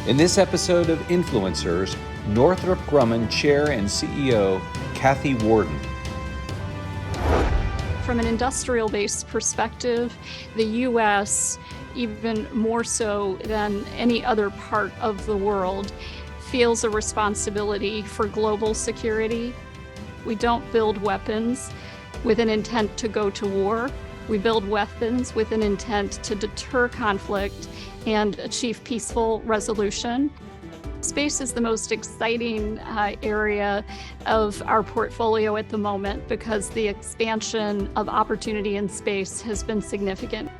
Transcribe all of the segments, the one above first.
In this episode of Influencers, Northrop Grumman Chair and CEO Kathy Warden. From an industrial-based perspective, the U.S., even more so than any other part of the world, feels a responsibility for global security. We don't build weapons with an intent to go to war. We build weapons with an intent to deter conflict and achieve peaceful resolution. Space is the most exciting area of our portfolio at the moment because the expansion of opportunity in space has been significant.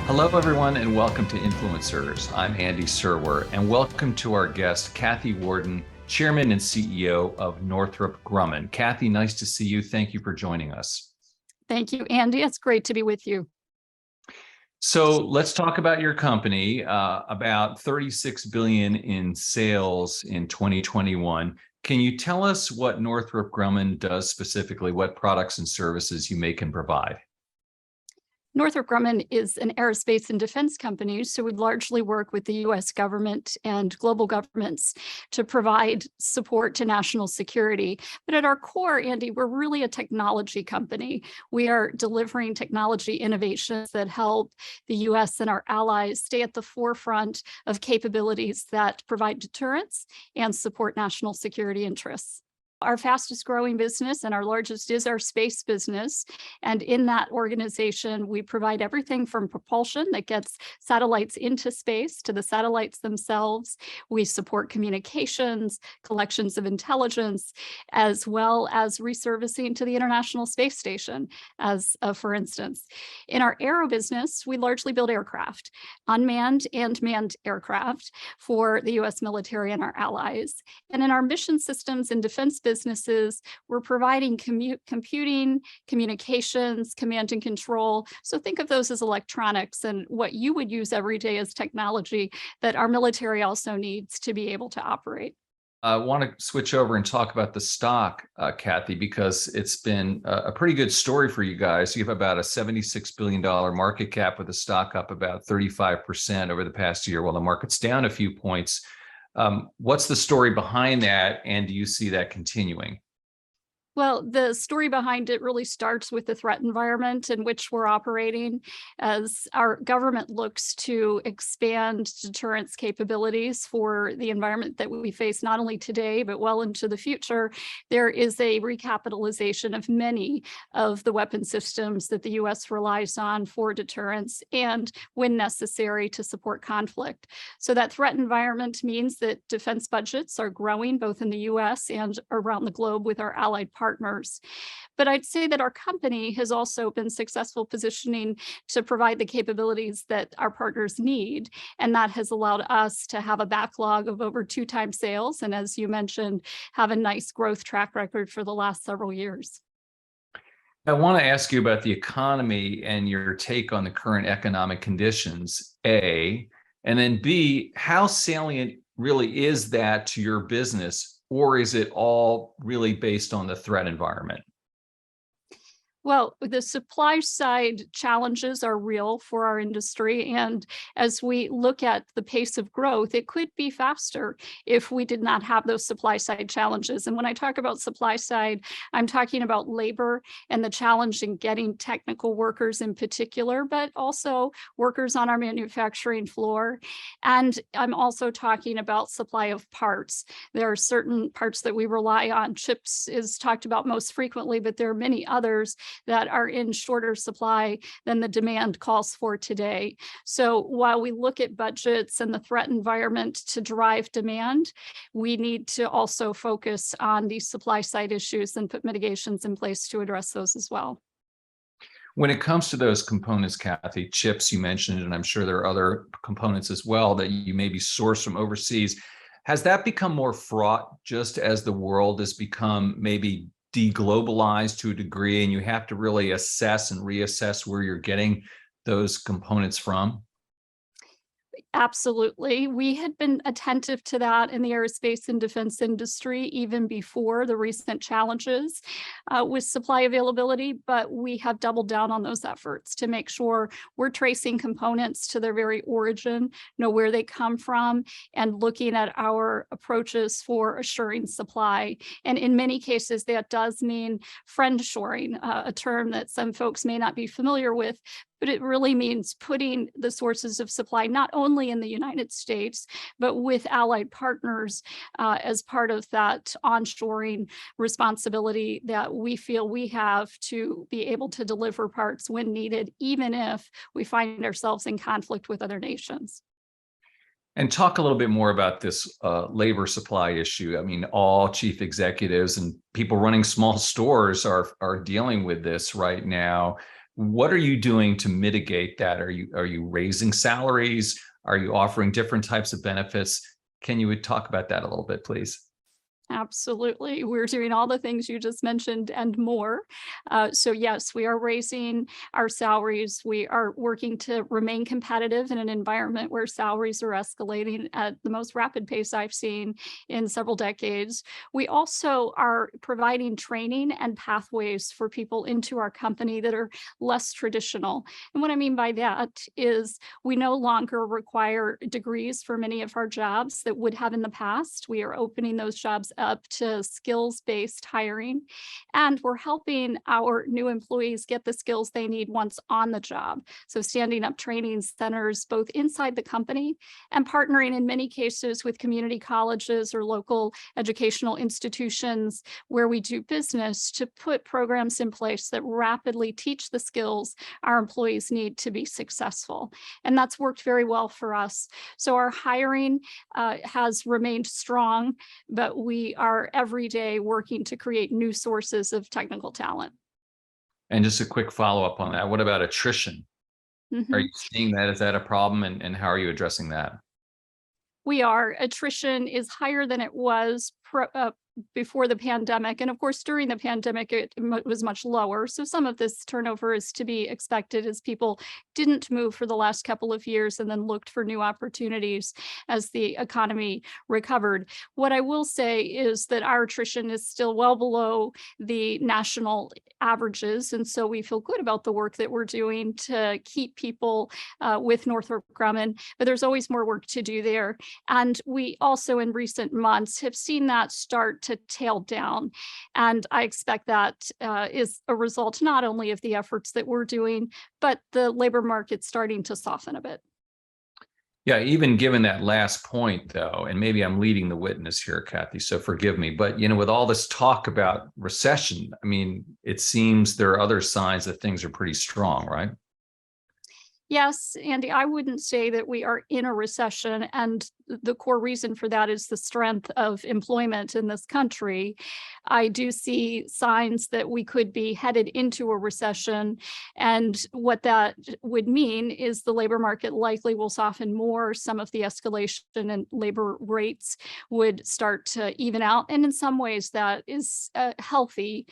Hello, everyone, and welcome to Influencers. I'm Andy Serwer, and welcome to our guest, Kathy Warden, Chairman and CEO of Northrop Grumman. Kathy, nice to see you. Thank you for joining us. Thank you, Andy. It's great to be with you. So let's talk about your company. About $36 billion in sales in 2021. Can you tell us what Northrop Grumman does specifically, what products and services you make and provide? Northrop Grumman is an aerospace and defense company, so we largely work with the U.S. government and global governments to provide support to national security. But at our core, Andy, we're really a technology company. We are delivering technology innovations that help the U.S. and our allies stay at the forefront of capabilities that provide deterrence and support national security interests. Our fastest growing business and our largest is our space business. And in that organization, we provide everything from propulsion that gets satellites into space to the satellites themselves. We support communications, collections of intelligence, as well as reservicing to the International Space Station, as for instance. In our aero business, we largely build aircraft, unmanned and manned aircraft for the U.S. military and our allies. And in our mission systems and defense businesses, we're providing computing, communications, command and control. So think of those as electronics and what you would use every day as technology that our military also needs to be able to operate. I want to switch over and talk about the stock, Kathy, because it's been a pretty good story for you guys. You have about a $76 billion market cap with the stock up about 35% over the past year, while the market's down a few points. What's the story behind that, and do you see that continuing? Well, the story behind it really starts with the threat environment in which we're operating. As our government looks to expand deterrence capabilities for the environment that we face not only today, but well into the future, there is a recapitalization of many of the weapon systems that the U.S. relies on for deterrence and, when necessary, to support conflict. So that threat environment means that defense budgets are growing both in the U.S. and around the globe with our allied partners. But I'd say that our company has also been successful positioning to provide the capabilities that our partners need. And that has allowed us to have a backlog of over 2x sales. And as you mentioned, have a nice growth track record for the last several years. I want to ask you about the economy and your take on the current economic conditions, A, and then B, how salient really is that to your business? Or is it all really based on the threat environment? Well, the supply side challenges are real for our industry. And as we look at the pace of growth, it could be faster if we did not have those supply side challenges. And when I talk about supply side, I'm talking about labor and the challenge in getting technical workers in particular, but also workers on our manufacturing floor. And I'm also talking about supply of parts. There are certain parts that we rely on. Chips is talked about most frequently, but there are many others that are in shorter supply than the demand calls for today. So while we look at budgets and the threat environment to drive demand, we need to also focus on these supply side issues and put mitigations in place to address those as well. When it comes to those components, Kathy, chips you mentioned, and I'm sure there are other components as well that you maybe source from overseas, has that become more fraught just as the world has become maybe deglobalized to a degree, and you have to really assess and reassess where you're getting those components from? Absolutely. We had been attentive to that in the aerospace and defense industry even before the recent challenges with supply availability, but we have doubled down on those efforts to make sure we're tracing components to their very origin, know where they come from, and looking at our approaches for assuring supply. And in many cases, that does mean friendshoring, a term that some folks may not be familiar with, but it really means putting the sources of supply not only in the United States, but with allied partners as part of that onshoring responsibility that we feel we have to be able to deliver parts when needed, even if we find ourselves in conflict with other nations. And talk a little bit more about this labor supply issue. I mean, all chief executives and people running small stores are dealing with this right now. What are you doing to mitigate that? Are you raising salaries? Are you offering different types of benefits? Can you talk about that a little bit, please? Absolutely. We're doing all the things you just mentioned and more. So yes, we are raising our salaries. We are working to remain competitive in an environment where salaries are escalating at the most rapid pace I've seen in several decades. We also are providing training and pathways for people into our company that are less traditional. And what I mean by that is we no longer require degrees for many of our jobs that would have in the past. We are opening those jobs up to skills-based hiring, and we're helping our new employees get the skills they need once on the job. So standing up training centers both inside the company and partnering in many cases with community colleges or local educational institutions where we do business to put programs in place that rapidly teach the skills our employees need to be successful. And that's worked very well for us. So our hiring has remained strong, but we are every day working to create new sources of technical talent. And just a quick follow-up on that. What about attrition? Are you seeing that? Is that a problem? And how are you addressing that? We are. Attrition is higher than it was before the pandemic. And of course, during the pandemic, it was much lower. So some of this turnover is to be expected as people didn't move for the last couple of years and then looked for new opportunities as the economy recovered. What I will say is that our attrition is still well below the national averages. And so we feel good about the work that we're doing to keep people with Northrop Grumman, but there's always more work to do there. And we also in recent months have seen that start to tail down. And I expect that is a result not only of the efforts that we're doing, but the labor market starting to soften a bit. Yeah, even given that last point, though, and maybe I'm leading the witness here, Kathy, so forgive me, but with all this talk about recession, I mean, it seems there are other signs that things are pretty strong, right? Yes, Andy, I wouldn't say that we are in a recession, and the core reason for that is the strength of employment in this country. I do see signs that we could be headed into a recession, and what that would mean is the labor market likely will soften more. Some of the escalation in labor rates would start to even out, and in some ways that is a healthy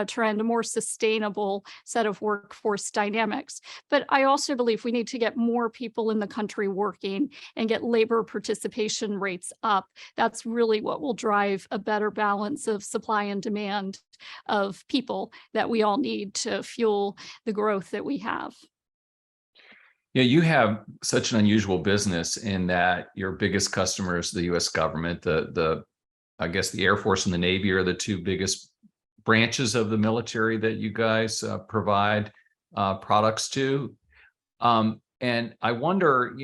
trend, a more sustainable set of workforce dynamics. But I also believe we need to get more people in the country working and get labor participation rates up. That's really what will drive a better balance of supply and demand of people that we all need to fuel the growth that we have. Yeah, you have such an unusual business in that your biggest customer is the U.S. government. I guess the Air Force and the Navy are the two biggest branches of the military that you guys provide products to. And I wonder,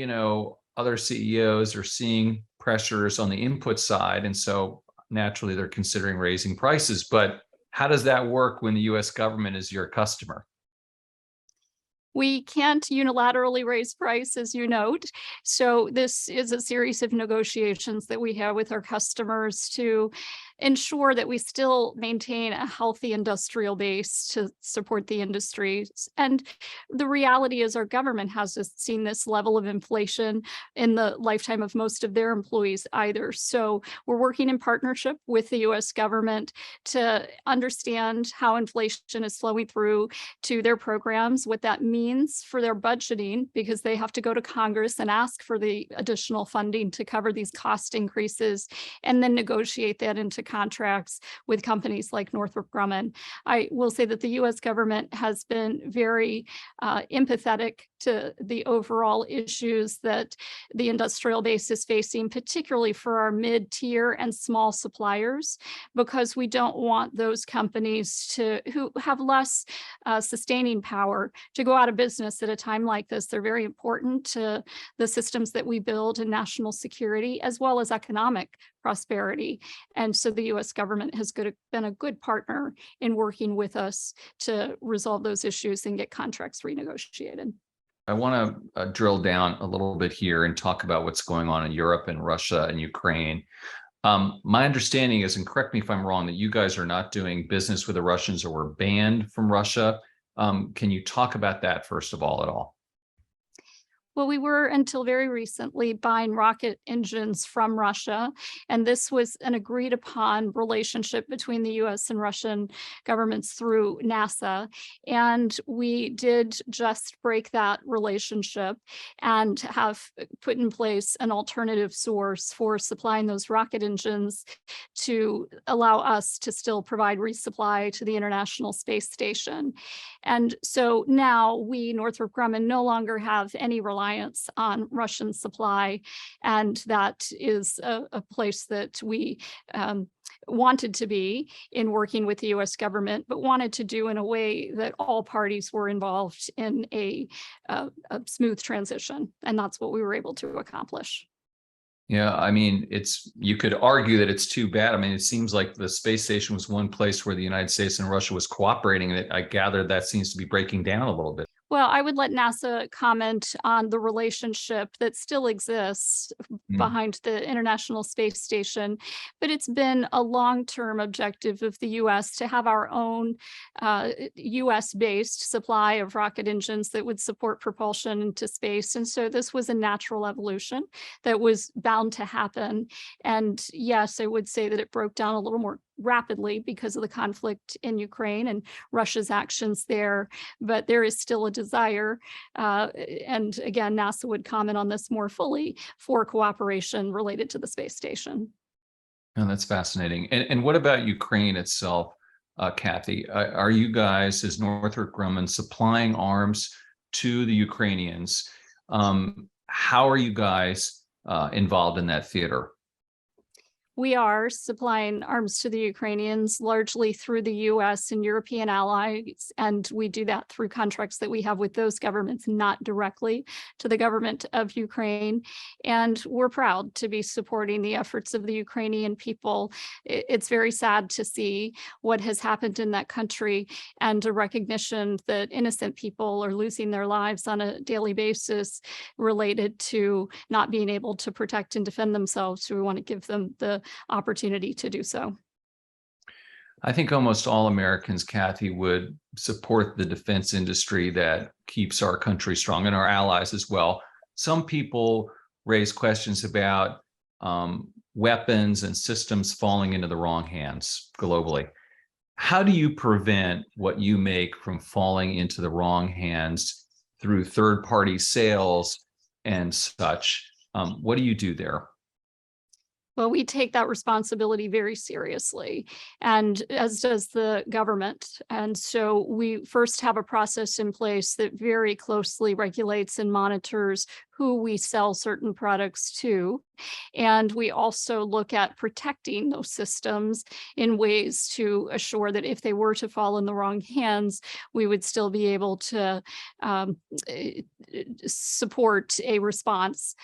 other CEOs are seeing pressures on the input side. And so naturally they're considering raising prices. But how does that work when the US government is your customer? We can't unilaterally raise price, as you note. So this is a series of negotiations that we have with our customers to ensure that we still maintain a healthy industrial base to support the industries. And the reality is our government hasn't seen this level of inflation in the lifetime of most of their employees either. So we're working in partnership with the US government to understand how inflation is flowing through to their programs, what that means means for their budgeting because they have to go to Congress and ask for the additional funding to cover these cost increases and then negotiate that into contracts with companies like Northrop Grumman. I will say that the US government has been very empathetic to the overall issues that the industrial base is facing, particularly for our mid-tier and small suppliers, because we don't want those companies who have less sustaining power to go out of business at a time like this. They're very important to the systems that we build in national security as well as economic prosperity. And so the US government has been a good partner in working with us to resolve those issues and get contracts renegotiated. I want to drill down a little bit here and talk about what's going on in Europe and Russia and Ukraine. My understanding is, and correct me if I'm wrong, that you guys are not doing business with the Russians or were banned from Russia. Can you talk about that first of all at all? Well, we were until very recently buying rocket engines from Russia, and this was an agreed upon relationship between the US and Russian governments through NASA. And we did just break that relationship and have put in place an alternative source for supplying those rocket engines to allow us to still provide resupply to the International Space Station. And so now we, Northrop Grumman, no longer have any reliance on Russian supply. And that is a place that we wanted to be in working with the US government, but wanted to do in a way that all parties were involved in a smooth transition. And that's what we were able to accomplish. Yeah, I mean, you could argue that it's too bad. I mean, it seems like the space station was one place where the United States and Russia was cooperating, and I gather that seems to be breaking down a little bit. Well, I would let NASA comment on the relationship that still exists behind the International Space Station, but it's been a long-term objective of the US to have our own US-based supply of rocket engines that would support propulsion into space. And so this was a natural evolution that was bound to happen. And yes, I would say that it broke down a little more rapidly because of the conflict in Ukraine and Russia's actions there, but there is still a desire, and again, NASA would comment on this more fully, for cooperation related to the space station. Oh, that's fascinating. And what about Ukraine itself, Kathy? Are you guys, as Northrop Grumman, supplying arms to the Ukrainians? How are you guys involved in that theater? We are supplying arms to the Ukrainians largely through the US and European allies, and we do that through contracts that we have with those governments, not directly to the government of Ukraine. And we're proud to be supporting the efforts of the Ukrainian people. It's very sad to see what has happened in that country and a recognition that innocent people are losing their lives on a daily basis related to not being able to protect and defend themselves. So we want to give them the opportunity to do so. I think almost all Americans, Kathy, would support the defense industry that keeps our country strong and our allies as well. Some people raise questions about weapons and systems falling into the wrong hands globally. How do you prevent what you make from falling into the wrong hands through third-party sales and such? What do you do there? Well, we take that responsibility very seriously, and as does the government. And so we first have a process in place that very closely regulates and monitors who we sell certain products to. And we also look at protecting those systems in ways to assure that if they were to fall in the wrong hands, we would still be able to support a response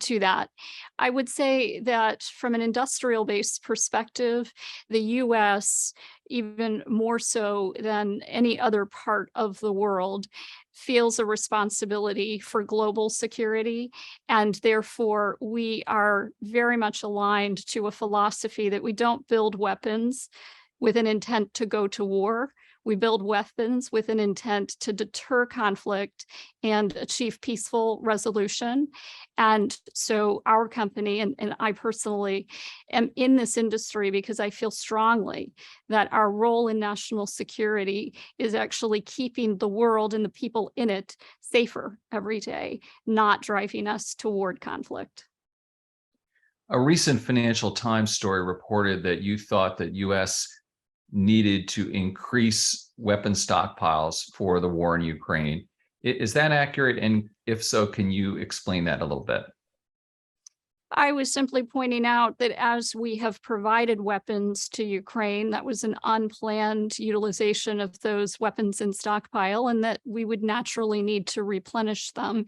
to that. I would say that from an industrial-based perspective, the US, even more so than any other part of the world, feels a responsibility for global security. And therefore, we are very much aligned to a philosophy that we don't build weapons with an intent to go to war. We build weapons with an intent to deter conflict and achieve peaceful resolution. And so our company, and I personally am in this industry because I feel strongly that our role in national security is actually keeping the world and the people in it safer every day, not driving us toward conflict. A recent Financial Times story reported that you thought that U.S. needed to increase weapon stockpiles for the war in Ukraine. Is that accurate? And if so, can you explain that a little bit? I was simply pointing out that as we have provided weapons to Ukraine, that was an unplanned utilization of those weapons in stockpile, and that we would naturally need to replenish them.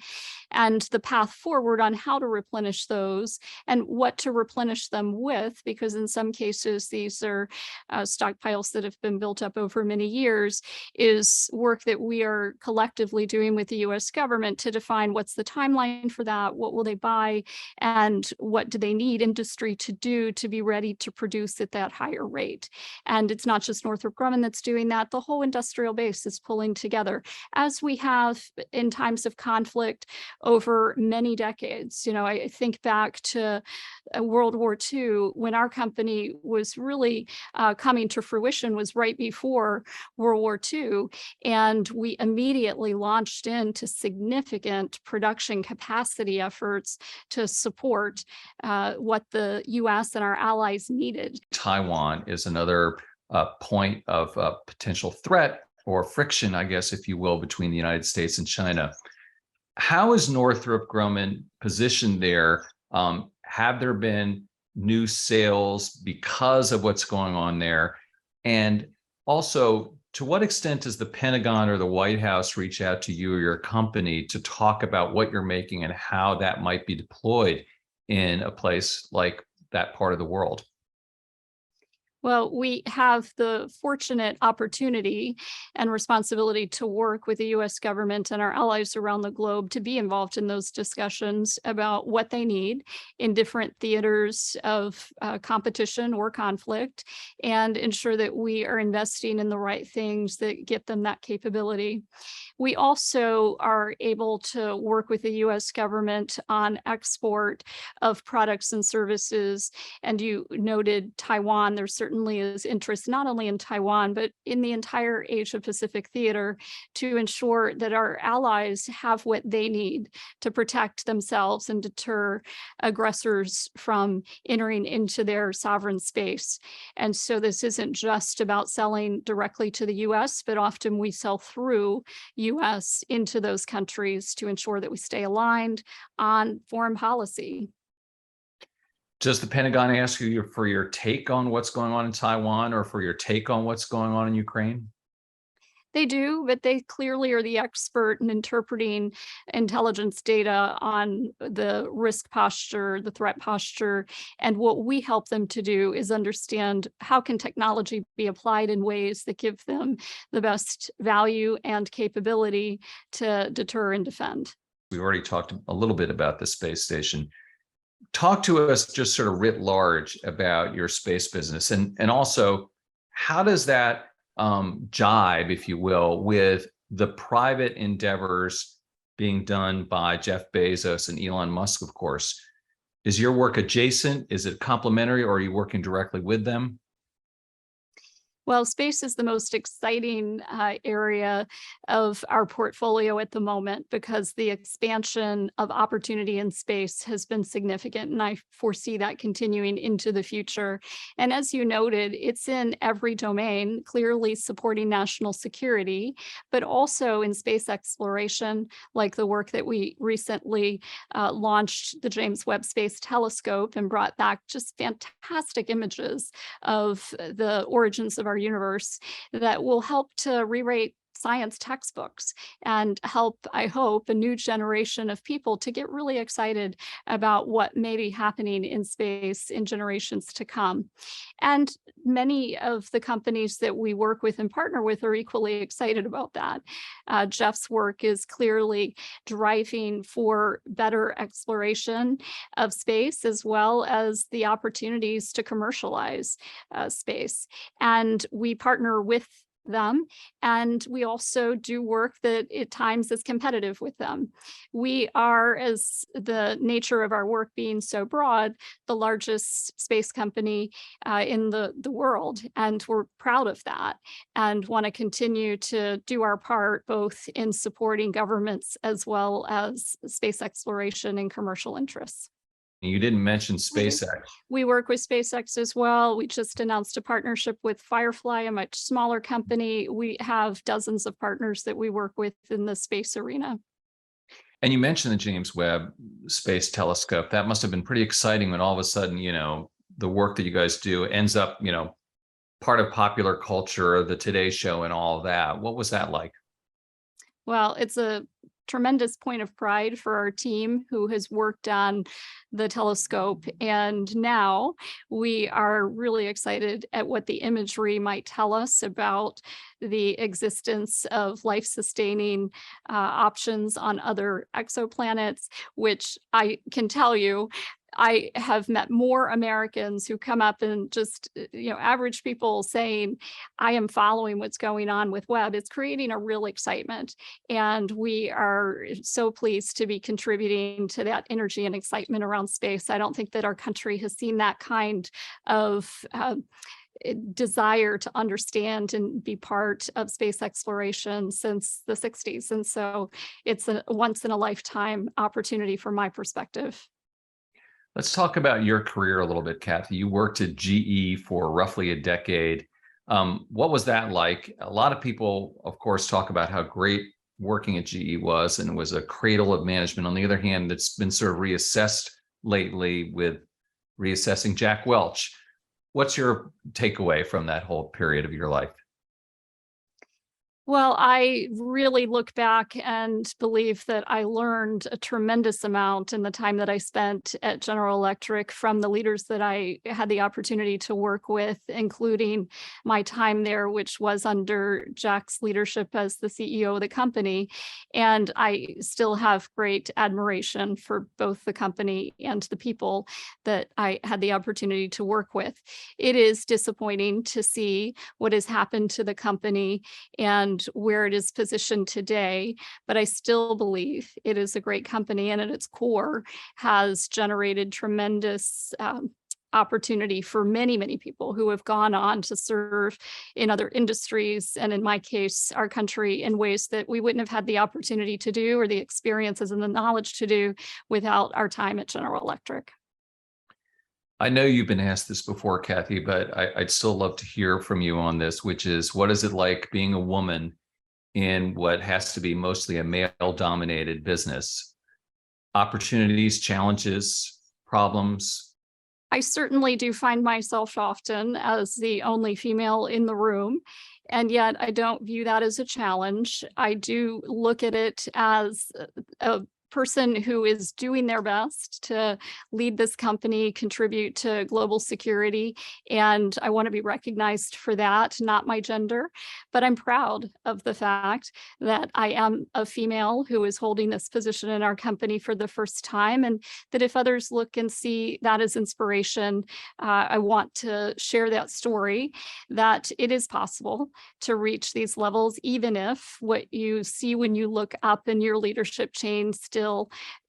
And the path forward on how to replenish those and what to replenish them with, because in some cases these are stockpiles that have been built up over many years, is work that we are collectively doing with the US government to define what's the timeline for that, what will they buy, and what do they need industry to do to be ready to produce at that higher rate. And it's not just Northrop Grumman that's doing that. The whole industrial base is pulling together, as we have in times of conflict over many decades. I think back to World War II, when our company was really coming to fruition, was right before World War II. And we immediately launched into significant production capacity efforts to support what the US and our allies needed. Taiwan is another point of potential threat or friction, I guess, if you will, between the United States and China. How is Northrop Grumman positioned there? Have there been new sales because of what's going on there? And also, to what extent does the Pentagon or the White House reach out to you or your company to talk about what you're making and how that might be deployed in a place like that part of the world? Well, we have the fortunate opportunity and responsibility to work with the US government and our allies around the globe to be involved in those discussions about what they need in different theaters of competition or conflict, and ensure that we are investing in the right things that get them that capability. We also are able to work with the US government on export of products and services. And you noted Taiwan. There's certainly is interest not only in Taiwan, but in the entire Asia Pacific theater to ensure that our allies have what they need to protect themselves and deter aggressors from entering into their sovereign space. And so this isn't just about selling directly to the US, but often we sell through US into those countries to ensure that we stay aligned on foreign policy. Does the Pentagon ask you for your take on what's going on in Taiwan or for your take on what's going on in Ukraine? They do, but they clearly are the expert in interpreting intelligence data on the risk posture, the threat posture. And what we help them to do is understand how can technology be applied in ways that give them the best value and capability to deter and defend. We already talked a little bit about the space station. Talk to us just sort of writ large about your space business, and also how does that jibe, if you will, with the private endeavors being done by Jeff Bezos and Elon Musk, of course. Is your work adjacent? Is it complementary, or are you working directly with them? Well, space is the most exciting area of our portfolio at the moment because the expansion of opportunity in space has been significant, and I foresee that continuing into the future. And as you noted, it's in every domain, clearly supporting national security, but also in space exploration, like the work that we recently launched the James Webb Space Telescope and brought back just fantastic images of the origins of our universe that will help to rewrite science textbooks and help, I hope, a new generation of people to get really excited about what may be happening in space in generations to come. And many of the companies that we work with and partner with are equally excited about that. Jeff's work is clearly driving for better exploration of space, as well as the opportunities to commercialize space. And we partner with them. And we also do work that at times is competitive with them. We are, as the nature of our work being so broad, the largest space company in the world. And we're proud of that and want to continue to do our part, both in supporting governments as well as space exploration and commercial interests. You didn't mention SpaceX. We work with SpaceX as well. We just announced a partnership with Firefly, a much smaller company. We have dozens of partners that we work with in the space arena. And you mentioned the James Webb Space Telescope. That must have been pretty exciting when all of a sudden, the work that you guys do ends up, part of popular culture, the Today Show and all of that. What was that like? Well, it's a tremendous point of pride for our team who has worked on the telescope. And now we are really excited at what the imagery might tell us about the existence of life-sustaining options on other exoplanets, which I can tell you, I have met more Americans who come up and just, average people saying, I am following what's going on with Webb. It's creating a real excitement. And we are so pleased to be contributing to that energy and excitement around space. I don't think that our country has seen that kind of desire to understand and be part of space exploration since the 60s. And so it's a once in a lifetime opportunity from my perspective. Let's talk about your career a little bit, Kathy. You worked at GE for roughly a decade. What was that like? A lot of people, of course, talk about how great working at GE was, and it was a cradle of management. On the other hand, it's been sort of reassessed lately with reassessing Jack Welch. What's your takeaway from that whole period of your life? Well, I really look back and believe that I learned a tremendous amount in the time that I spent at General Electric from the leaders that I had the opportunity to work with, including my time there, which was under Jack's leadership as the CEO of the company. And I still have great admiration for both the company and the people that I had the opportunity to work with. It is disappointing to see what has happened to the company and where it is positioned today, but I still believe it is a great company and at its core has generated tremendous opportunity for many, many people who have gone on to serve in other industries, and in my case, our country, in ways that we wouldn't have had the opportunity to do or the experiences and the knowledge to do without our time at General Electric. I know you've been asked this before, Kathy, but I'd still love to hear from you on this, which is, what is it like being a woman in what has to be mostly a male-dominated business? Opportunities, challenges, problems? I certainly do find myself often as the only female in the room, and yet I don't view that as a challenge. I do look at it as a person who is doing their best to lead this company, contribute to global security, and I want to be recognized for that, not my gender. But I'm proud of the fact that I am a female who is holding this position in our company for the first time, and that if others look and see that as inspiration, I want to share that story, that it is possible to reach these levels, even if what you see when you look up in your leadership chain still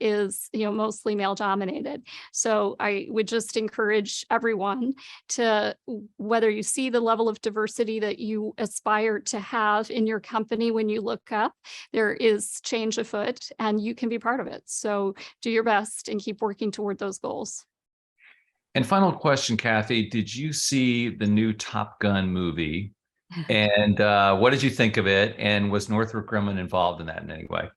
is, mostly male dominated. So I would just encourage everyone to, whether you see the level of diversity that you aspire to have in your company when you look up, there is change afoot and you can be part of it. So do your best and keep working toward those goals. And final question, Kathy, did you see the new Top Gun movie? And what did you think of it? And was Northrop Grumman involved in that in any way?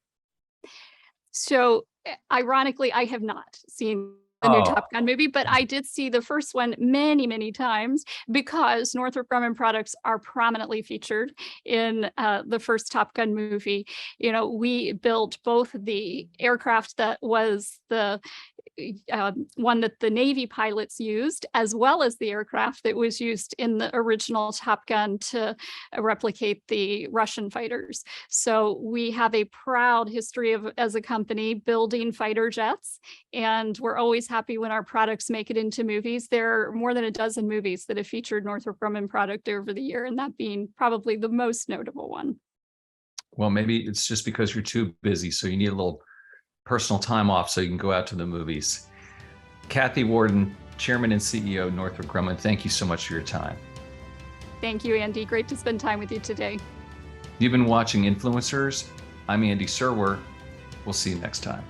So ironically, I have not seen the new Top Gun movie, but I did see the first one many, many times because Northrop Grumman products are prominently featured in the first Top Gun movie. We built both the aircraft that was the one that the Navy pilots used, as well as the aircraft that was used in the original Top Gun to replicate the Russian fighters. So we have a proud history of, as a company, building fighter jets, and we're always happy when our products make it into movies. There are more than a dozen movies that have featured Northrop Grumman product over the year, and that being probably the most notable one. Well, maybe it's just because you're too busy, so you need a little personal time off so you can go out to the movies. Kathy Warden, Chairman and CEO, Northrop Grumman, thank you so much for your time. Thank you, Andy. Great to spend time with you today. You've been watching Influencers. I'm Andy Serwer. We'll see you next time.